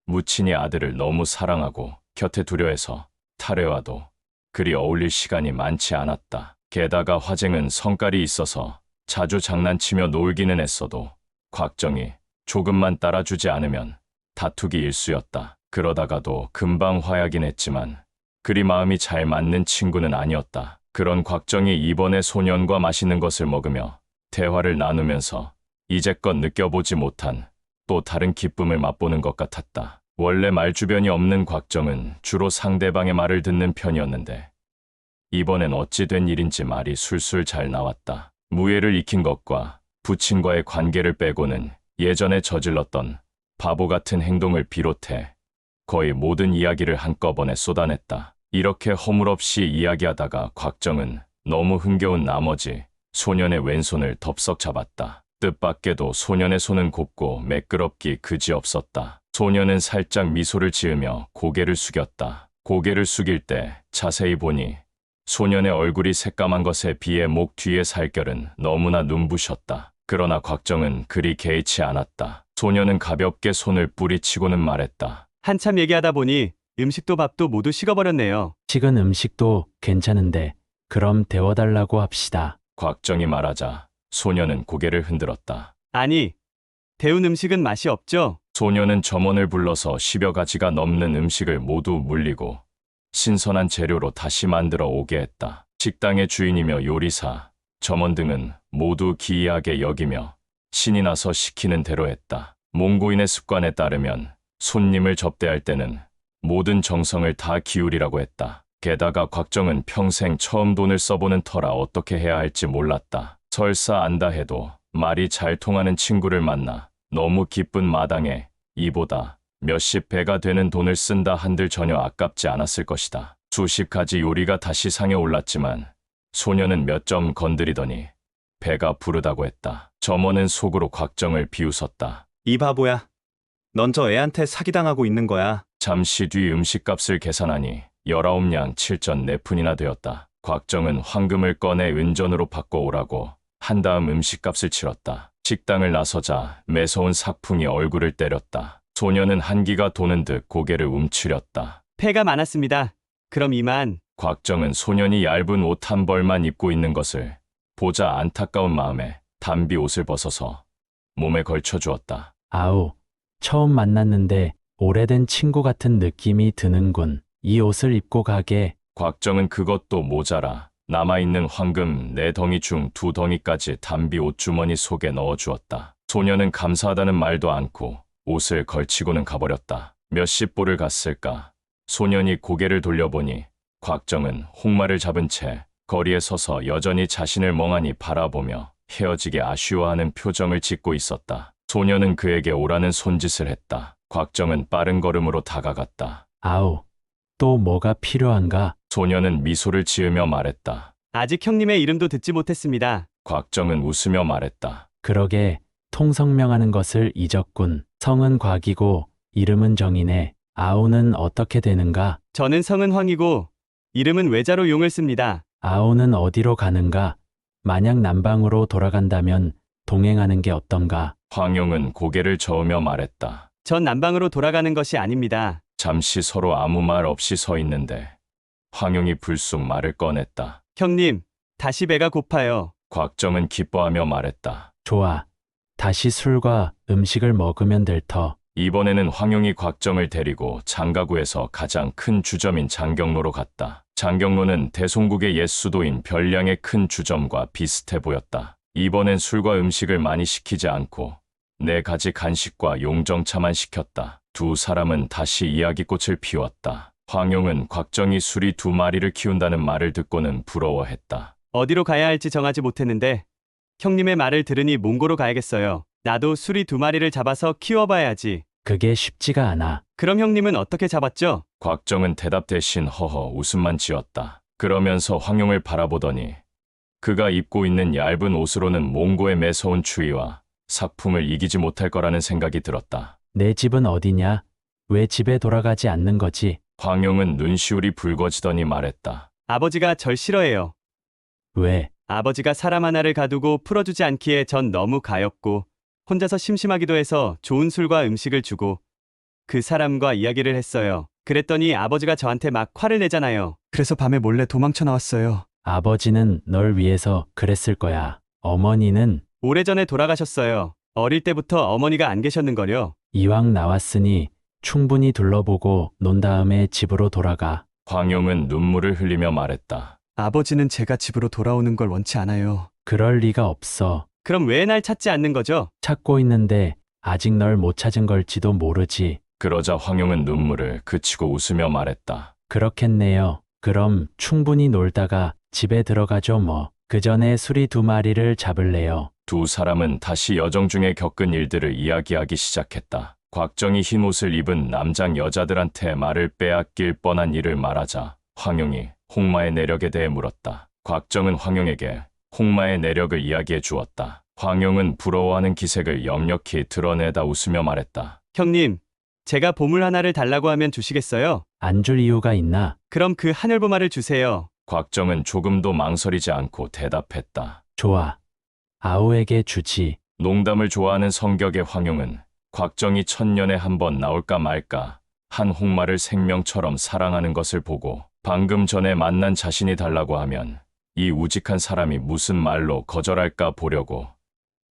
무친이 아들을 너무 사랑하고 곁에 두려 해서 탈해와도 그리 어울릴 시간이 많지 않았다. 게다가 화쟁은 성깔이 있어서 자주 장난치며 놀기는 했어도 곽정이 조금만 따라주지 않으면 다투기 일쑤였다. 그러다가도 금방 화해하긴 했지만 그리 마음이 잘 맞는 친구는 아니었다. 그런 곽정이 이번에 소년과 맛있는 것을 먹으며 대화를 나누면서 이제껏 느껴보지 못한 또 다른 기쁨을 맛보는 것 같았다. 원래 말주변이 없는 곽정은 주로 상대방의 말을 듣는 편이었는데 이번엔 어찌 된 일인지 말이 술술 잘 나왔다. 무예를 익힌 것과 부친과의 관계를 빼고는 예전에 저질렀던 바보 같은 행동을 비롯해 거의 모든 이야기를 한꺼번에 쏟아냈다. 이렇게 허물없이 이야기하다가 곽정은 너무 흥겨운 나머지 소년의 왼손을 덥석 잡았다. 뜻밖에도 소년의 손은 곱고 매끄럽기 그지없었다. 소년은 살짝 미소를 지으며 고개를 숙였다. 고개를 숙일 때 자세히 보니 소년의 얼굴이 새까만 것에 비해 목 뒤의 살결은 너무나 눈부셨다. 그러나 곽정은 그리 개의치 않았다. 소년은 가볍게 손을 뿌리치고는 말했다. 한참 얘기하다 보니 음식도 밥도 모두 식어버렸네요. 식은 음식도 괜찮은데 그럼 데워달라고 합시다. 곽정이 말하자 소년은 고개를 흔들었다. 아니, 데운 음식은 맛이 없죠? 소년은 점원을 불러서 10여 가지가 넘는 음식을 모두 물리고 신선한 재료로 다시 만들어 오게 했다. 식당의 주인이며 요리사, 점원 등은 모두 기이하게 여기며 신이 나서 시키는 대로 했다. 몽고인의 습관에 따르면 손님을 접대할 때는 모든 정성을 다 기울이라고 했다. 게다가 곽정은 평생 처음 돈을 써보는 터라 어떻게 해야 할지 몰랐다. 설사 안다 해도 말이 잘 통하는 친구를 만나 너무 기쁜 마당에 이보다 몇십 배가 되는 돈을 쓴다 한들 전혀 아깝지 않았을 것이다. 수십 가지 요리가 다시 상에 올랐지만 소녀는 몇 점 건드리더니 배가 부르다고 했다. 점원은 속으로 곽정을 비웃었다. 이 바보야. 넌 저 애한테 사기당하고 있는 거야. 잠시 뒤 음식값을 계산하니 19냥 7전 4푼이나 되었다. 곽정은 황금을 꺼내 은전으로 바꿔오라고 한 다음 음식값을 치렀다. 식당을 나서자 매서운 삭풍이 얼굴을 때렸다. 소녀는 한기가 도는 듯 고개를 움츠렸다. 패가 많았습니다. 그럼 이만. 곽정은 소년이 얇은 옷 한 벌만 입고 있는 것을 보자 안타까운 마음에 단비 옷을 벗어서 몸에 걸쳐 주었다. 아우, 처음 만났는데 오래된 친구 같은 느낌이 드는군. 이 옷을 입고 가게. 곽정은 그것도 모자라 남아있는 황금 4덩이 중 2덩이까지 단비 옷주머니 속에 넣어 주었다. 소녀는 감사하다는 말도 않고 옷을 걸치고는 가버렸다. 몇십 보를 갔을까. 소년이 고개를 돌려보니 곽정은 홍마를 잡은 채 거리에 서서 여전히 자신을 멍하니 바라보며 헤어지게 아쉬워하는 표정을 짓고 있었다. 소녀는 그에게 오라는 손짓을 했다. 곽정은 빠른 걸음으로 다가갔다. 아우, 또 뭐가 필요한가? 소녀는 미소를 지으며 말했다. 아직 형님의 이름도 듣지 못했습니다. 곽정은 웃으며 말했다. 그러게, 통성명하는 것을 잊었군. 성은 곽이고 이름은 정이네. 아우는 어떻게 되는가? 저는 성은 황이고 이름은 외자로 용을 씁니다. 아우는 어디로 가는가? 만약 남방으로 돌아간다면 동행하는 게 어떤가? 황용은 고개를 저으며 말했다. 전 남방으로 돌아가는 것이 아닙니다. 잠시 서로 아무 말 없이 서 있는데 황용이 불쑥 말을 꺼냈다. 형님, 다시 배가 고파요. 곽정은 기뻐하며 말했다. 좋아. 다시 술과 음식을 먹으면 될 터. 이번에는 황용이 곽정을 데리고 장가구에서 가장 큰 주점인 장경로로 갔다. 장경로는 대송국의 옛 수도인 별량의 큰 주점과 비슷해 보였다. 이번엔 술과 음식을 많이 시키지 않고 4가지 간식과 용정차만 시켰다. 두 사람은 다시 이야기꽃을 피웠다. 황용은 곽정이 수리 2마리를 키운다는 말을 듣고는 부러워했다. 어디로 가야 할지 정하지 못했는데 형님의 말을 들으니 몽고로 가야겠어요. 나도 수리 2마리를 잡아서 키워봐야지. 그게 쉽지가 않아. 그럼 형님은 어떻게 잡았죠? 곽정은 대답 대신 허허 웃음만 지었다. 그러면서 황용을 바라보더니 그가 입고 있는 얇은 옷으로는 몽고의 매서운 추위와 사풍을 이기지 못할 거라는 생각이 들었다. 내 집은 어디냐? 왜 집에 돌아가지 않는 거지? 황용은 눈시울이 붉어지더니 말했다. 아버지가 절 싫어해요. 왜? 아버지가 사람 하나를 가두고 풀어주지 않기에 전 너무 가엾고 혼자서 심심하기도 해서 좋은 술과 음식을 주고 그 사람과 이야기를 했어요. 그랬더니 아버지가 저한테 막 화를 내잖아요. 그래서 밤에 몰래 도망쳐 나왔어요. 아버지는 널 위해서 그랬을 거야. 어머니는? 오래전에 돌아가셨어요. 어릴 때부터 어머니가 안 계셨는걸요. 이왕 나왔으니 충분히 둘러보고 논 다음에 집으로 돌아가. 황용은 눈물을 흘리며 말했다. 아버지는 제가 집으로 돌아오는 걸 원치 않아요. 그럴 리가 없어. 그럼 왜 날 찾지 않는 거죠? 찾고 있는데 아직 널 못 찾은 걸지도 모르지. 그러자 황용은 눈물을 그치고 웃으며 말했다. 그렇겠네요. 그럼 충분히 놀다가 집에 들어가죠 뭐. 그 전에 수리 2마리를 잡을래요. 두 사람은 다시 여정 중에 겪은 일들을 이야기하기 시작했다. 곽정이 흰 옷을 입은 남장 여자들한테 말을 빼앗길 뻔한 일을 말하자 황용이 홍마의 내력에 대해 물었다. 곽정은 황용에게 홍마의 내력을 이야기해 주었다. 황용은 부러워하는 기색을 역력히 드러내다 웃으며 말했다. 형님, 제가 보물 하나를 달라고 하면 주시겠어요? 안 줄 이유가 있나? 그럼 그 하늘보마를 주세요. 곽정은 조금도 망설이지 않고 대답했다. 좋아. 아우에게 주지. 농담을 좋아하는 성격의 황용은 곽정이 천년에 한 번 나올까 말까 한 홍마를 생명처럼 사랑하는 것을 보고 방금 전에 만난 자신이 달라고 하면 이 우직한 사람이 무슨 말로 거절할까 보려고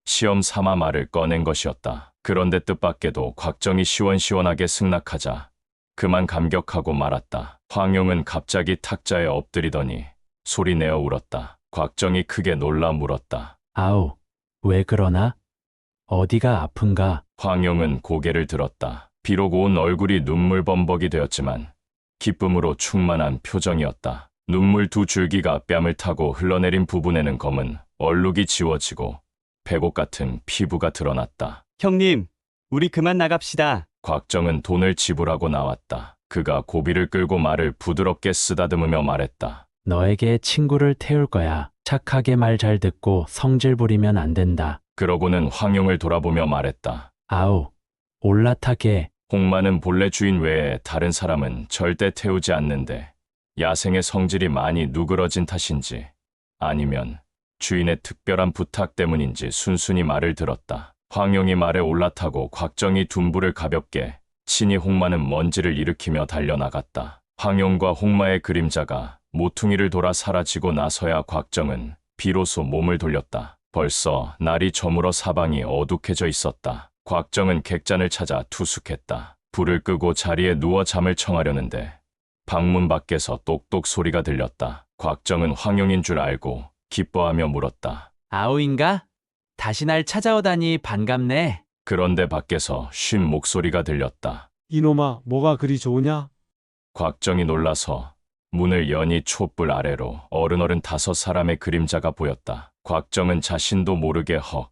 시험 삼아 말을 꺼낸 것이었다. 그런데 뜻밖에도 곽정이 시원시원하게 승낙하자 그만 감격하고 말았다. 황용은 갑자기 탁자에 엎드리더니 소리내어 울었다. 곽정이 크게 놀라 물었다. 아우, 왜 그러나? 어디가 아픈가? 황용은 고개를 들었다. 비록 온 얼굴이 눈물범벅이 되었지만 기쁨으로 충만한 표정이었다. 눈물 2줄기가 뺨을 타고 흘러내린 부분에는 검은 얼룩이 지워지고 백옥 같은 피부가 드러났다. 형님, 우리 그만 나갑시다. 곽정은 돈을 지불하고 나왔다. 그가 고비를 끌고 말을 부드럽게 쓰다듬으며 말했다. 너에게 친구를 태울 거야. 착하게 말 잘 듣고 성질 부리면 안 된다. 그러고는 황용을 돌아보며 말했다. 아우, 올라타게. 홍마는 본래 주인 외에 다른 사람은 절대 태우지 않는데 야생의 성질이 많이 누그러진 탓인지 아니면 주인의 특별한 부탁 때문인지 순순히 말을 들었다. 황용이 말에 올라타고 곽정이 둔부를 가볍게 치니 홍마는 먼지를 일으키며 달려나갔다. 황용과 홍마의 그림자가 모퉁이를 돌아 사라지고 나서야 곽정은 비로소 몸을 돌렸다. 벌써 날이 저물어 사방이 어둑해져 있었다. 곽정은 객잔을 찾아 투숙했다. 불을 끄고 자리에 누워 잠을 청하려는데 방문 밖에서 똑똑 소리가 들렸다. 곽정은 황용인 줄 알고 기뻐하며 물었다. 아우인가? 다시 날 찾아오다니 반갑네. 그런데 밖에서 쉰 목소리가 들렸다. 이놈아, 뭐가 그리 좋으냐? 곽정이 놀라서 문을 여니 촛불 아래로 어른어른 5사람의 그림자가 보였다. 곽정은 자신도 모르게 헉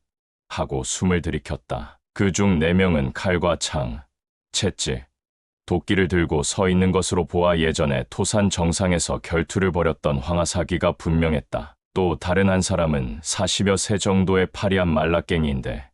하고 숨을 들이켰다. 그중 4명은 칼과 창, 채찍, 도끼를 들고 서 있는 것으로 보아 예전에 토산 정상에서 결투를 벌였던 황하사기가 분명했다. 또 다른 한 사람은 40여 세 정도의 파리한 말라깽이인데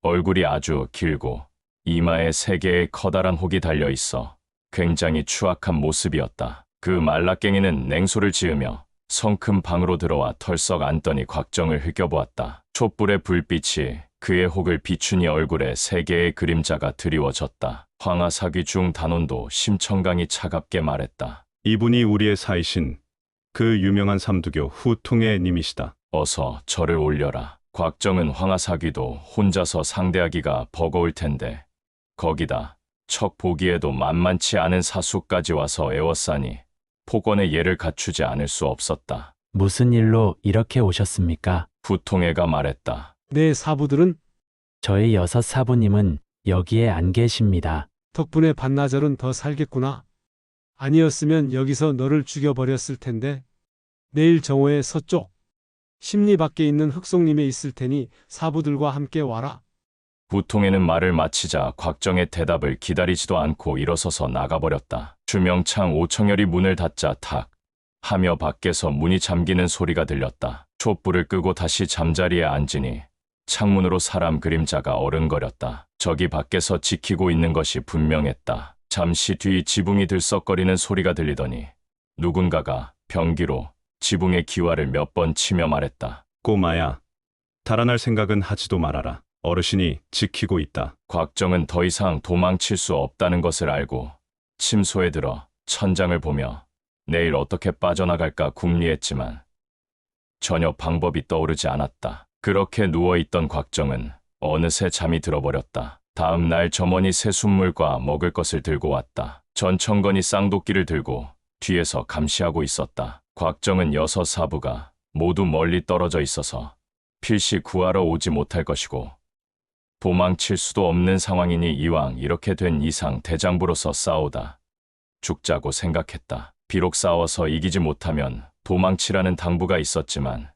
얼굴이 아주 길고 이마에 3개의 커다란 혹이 달려 있어 굉장히 추악한 모습이었다. 그 말라깽이는 냉소를 지으며 성큼 방으로 들어와 털썩 앉더니 곽정을 흘겨보았다. 촛불의 불빛이 그의 혹을 비추니 얼굴에 3개의 그림자가 드리워졌다. 황하사기 중 단원도 심청강이 차갑게 말했다. 이분이 우리의 사이신 그 유명한 삼두교 후통의 님이시다. 어서 절을 올려라. 곽정은 황하사기도 혼자서 상대하기가 버거울 텐데 거기다 척 보기에도 만만치 않은 사수까지 와서 애워싸니 폭언의 예를 갖추지 않을 수 없었다. 무슨 일로 이렇게 오셨습니까? 후통애가 말했다. 내 사부들은? 저희 6 사부님은 여기에 안 계십니다. 덕분에 반나절은 더 살겠구나. 아니었으면 여기서 너를 죽여버렸을 텐데. 내일 정오에 서쪽 심리 밖에 있는 흑송림에 있을 테니 사부들과 함께 와라. 후통애는 말을 마치자 곽정의 대답을 기다리지도 않고 일어서서 나가버렸다. 주명창 오청열이 문을 닫자 탁 하며 밖에서 문이 잠기는 소리가 들렸다. 촛불을 끄고 다시 잠자리에 앉으니 창문으로 사람 그림자가 어른거렸다. 저기 밖에서 지키고 있는 것이 분명했다. 잠시 뒤 지붕이 들썩거리는 소리가 들리더니 누군가가 병기로 지붕의 기와를 몇 번 치며 말했다. 꼬마야, 달아날 생각은 하지도 말아라. 어르신이 지키고 있다. 곽정은 더 이상 도망칠 수 없다는 것을 알고 침소에 들어 천장을 보며 내일 어떻게 빠져나갈까 궁리했지만 전혀 방법이 떠오르지 않았다. 그렇게 누워있던 곽정은 어느새 잠이 들어버렸다. 다음 날 점원이 새순물과 먹을 것을 들고 왔다. 전청건이 쌍도끼를 들고 뒤에서 감시하고 있었다. 곽정은 6 사부가 모두 멀리 떨어져 있어서 필시 구하러 오지 못할 것이고 도망칠 수도 없는 상황이니 이왕 이렇게 된 이상 대장부로서 싸우다 죽자고 생각했다. 비록 싸워서 이기지 못하면 도망치라는 당부가 있었지만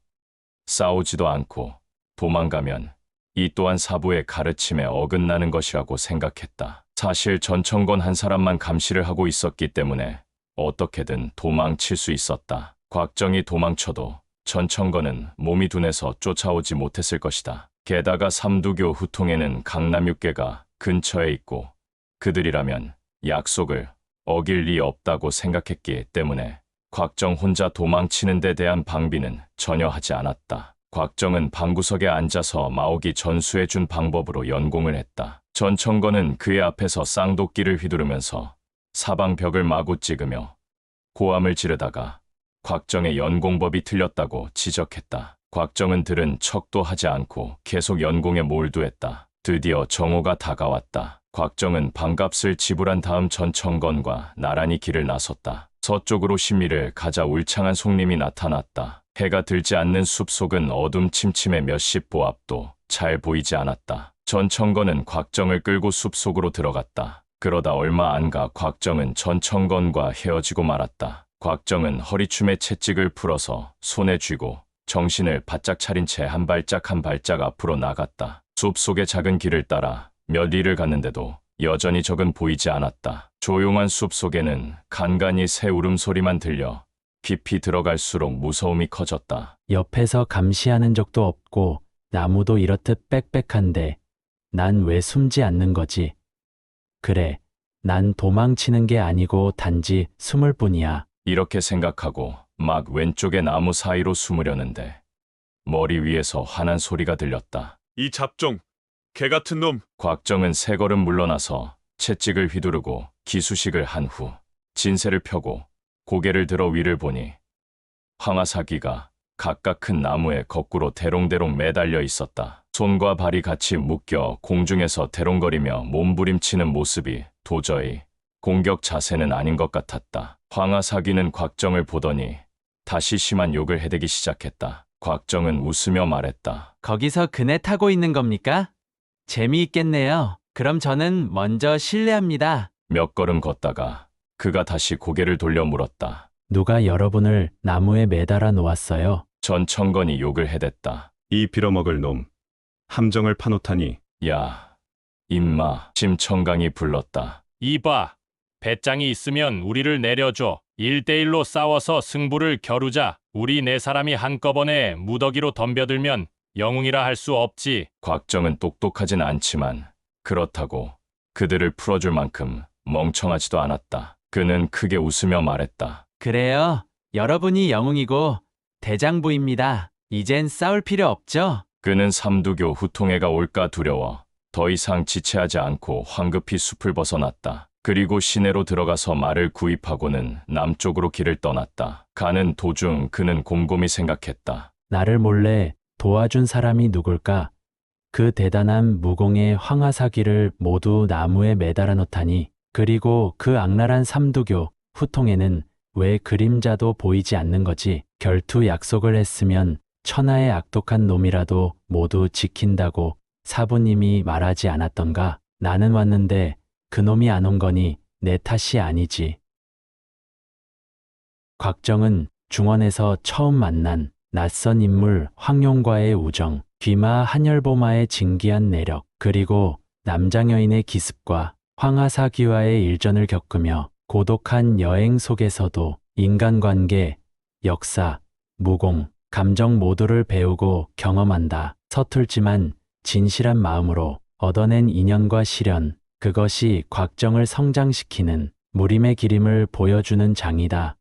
싸우지도 않고 도망가면 이 또한 사부의 가르침에 어긋나는 것이라고 생각했다. 사실 전청건 한 사람만 감시를 하고 있었기 때문에 어떻게든 도망칠 수 있었다. 곽정이 도망쳐도 전청건은 몸이 둔해서 쫓아오지 못했을 것이다. 게다가 삼두교 후통에는 강남육계가 근처에 있고 그들이라면 약속을 어길 리 없다고 생각했기 때문에 곽정 혼자 도망치는 데 대한 방비는 전혀 하지 않았다. 곽정은 방구석에 앉아서 마옥이 전수해준 방법으로 연공을 했다. 전청건은 그의 앞에서 쌍도끼를 휘두르면서 사방 벽을 마구 찍으며 고함을 지르다가 곽정의 연공법이 틀렸다고 지적했다. 곽정은 들은 척도 하지 않고 계속 연공에 몰두했다. 드디어 정오가 다가왔다. 곽정은 반값을 지불한 다음 전청건과 나란히 길을 나섰다. 서쪽으로 심리를 가자 울창한 송림이 나타났다. 해가 들지 않는 숲속은 어둠침침해 몇십 보 앞도 잘 보이지 않았다. 전청건은 곽정을 끌고 숲속으로 들어갔다. 그러다 얼마 안 가 곽정은 전청건과 헤어지고 말았다. 곽정은 허리춤에 채찍을 풀어서 손에 쥐고 정신을 바짝 차린 채 한 발짝 한 발짝 앞으로 나갔다. 숲속의 작은 길을 따라 몇 리를 갔는데도 여전히 적은 보이지 않았다. 조용한 숲속에는 간간히 새 울음소리만 들려 깊이 들어갈수록 무서움이 커졌다. 옆에서 감시하는 적도 없고 나무도 이렇듯 빽빽한데 난 왜 숨지 않는 거지? 그래, 난 도망치는 게 아니고 단지 숨을 뿐이야. 이렇게 생각하고 막 왼쪽의 나무 사이로 숨으려는데 머리 위에서 환한 소리가 들렸다. 이 잡종, 개 같은 놈. 곽정은 3걸음 물러나서 채찍을 휘두르고 기수식을 한 후 진세를 펴고 고개를 들어 위를 보니 황하사기가 각각 큰 나무에 거꾸로 대롱대롱 매달려 있었다. 손과 발이 같이 묶여 공중에서 대롱거리며 몸부림치는 모습이 도저히 공격 자세는 아닌 것 같았다. 황하사기는 곽정을 보더니 다시 심한 욕을 해대기 시작했다. 곽정은 웃으며 말했다. 거기서 그네 타고 있는 겁니까? 재미있겠네요. 그럼 저는 먼저 실례합니다. 몇 걸음 걷다가 그가 다시 고개를 돌려 물었다. 누가 여러분을 나무에 매달아 놓았어요? 전청건이 욕을 해댔다. 이 빌어먹을 놈. 함정을 파놓다니. 야, 임마. 심청강이 불렀다. 이봐, 배짱이 있으면 우리를 내려줘. 1대1로 싸워서 승부를 겨루자. 우리 네 사람이 한꺼번에 무더기로 덤벼들면 영웅이라 할 수 없지. 곽정은 똑똑하진 않지만 그렇다고 그들을 풀어줄 만큼 멍청하지도 않았다. 그는 크게 웃으며 말했다. 그래요. 여러분이 영웅이고 대장부입니다. 이젠 싸울 필요 없죠? 그는 삼두교 후통해가 올까 두려워 더 이상 지체하지 않고 황급히 숲을 벗어났다. 그리고 시내로 들어가서 말을 구입하고는 남쪽으로 길을 떠났다. 가는 도중 그는 곰곰이 생각했다. 나를 몰래 도와준 사람이 누굴까? 그 대단한 무공의 황하사기를 모두 나무에 매달아 놓다니. 그리고 그 악랄한 삼두교 후통에는 왜 그림자도 보이지 않는 거지? 결투 약속을 했으면 천하의 악독한 놈이라도 모두 지킨다고 사부님이 말하지 않았던가? 나는 왔는데 그놈이 안 온 거니 내 탓이 아니지. 곽정은 중원에서 처음 만난 낯선 인물 황룡과의 우정, 귀마 한열보마의 진기한 내력, 그리고 남장여인의 기습과 황하사기와의 일전을 겪으며 고독한 여행 속에서도 인간관계, 역사, 무공, 감정 모두를 배우고 경험한다. 서툴지만 진실한 마음으로 얻어낸 인연과 시련, 그것이 곽정을 성장시키는 무림의 기림을 보여주는 장이다.